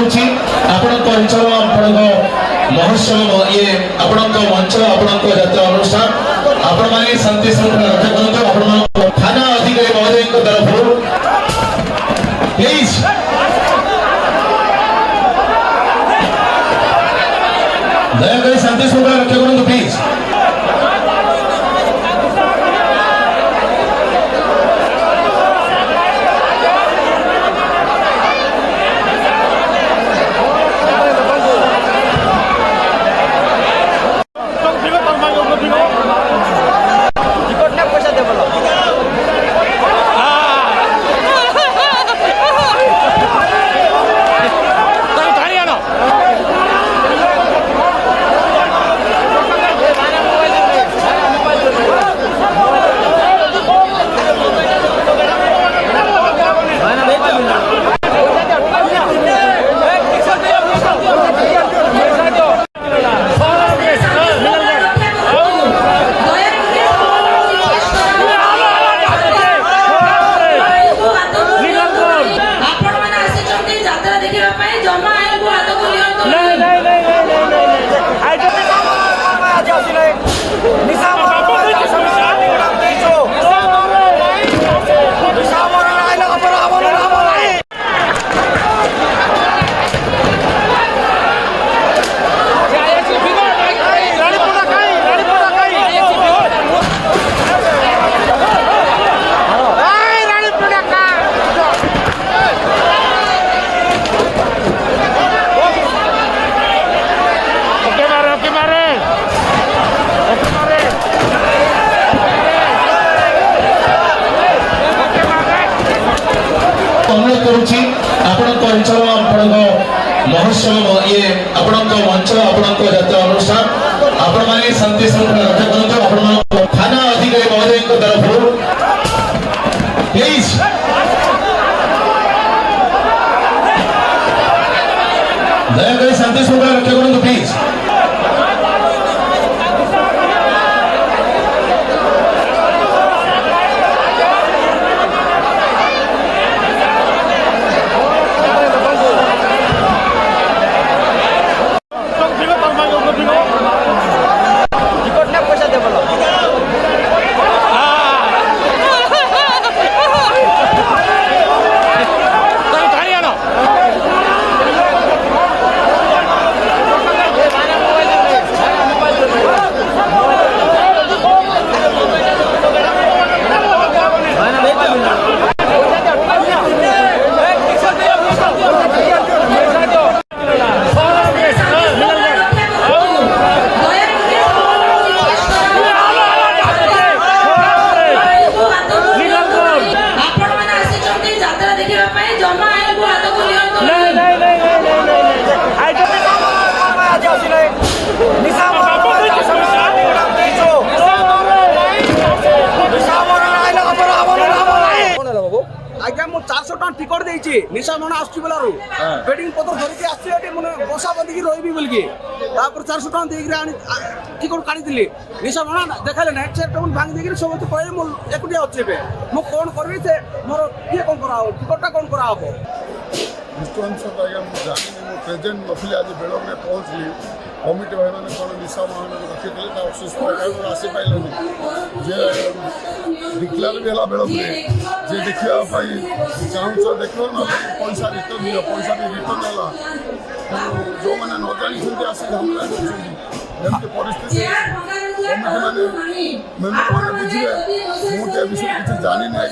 करुच्ची आपण अंचल आपण महोत्सव ये आपण मंच आपण जात्रा अनुष्ठान आपण माने शांति श्रृंखला रक्षा करते आपण थाना अधिकारी महोदय तरफ प्लीज दयाकोरी शांति श्रृंखला रक्षा करते प्लीज अंचल आपण महोत्सव ये आपण मंच आपण जात्रा अनुष्ठान आपण माने शांति श्रृंखला रक्षा करते आपण थाना अधिकारी महोदय तरफ प्लीज दयाकोरी शांति श्रृंखला रक्षा करते प्लीज टिकट देछि निशा मन आसछि बेलारू वेटिंग पत्र धरिके आछि एटी मने बसा बंदी रहिबी बोलके तापर 400 टका देकरे आनी टिकट काढी दिली निशा मन देखाले नेट सेट टेबल भांग देकरे सब तो पळे मो एकुटिया अछि बे मो कोन करबी से मोर के कोन कराओ टिकटटा कोन कराओ विष्णुवंश आज्ञा मुझे जानी मो प्रेजेंट नथिले आज बेलो में पहुंचली कमिटी भाई मैंने कौन निशा महान रखी अସୁস্থ आसी पाइलनि जे डिक्लेयर भी है बेल में जे देखा चाहूच देख ना पैसा रिटर्न दियो पैसा भी रिटर्न है जो मैंने न जानी आसी झमेला करमती परिस्थिति कमिटी मैंने मेम्बर मैंने बुझे मुझे विषय किसी जानी नहीं।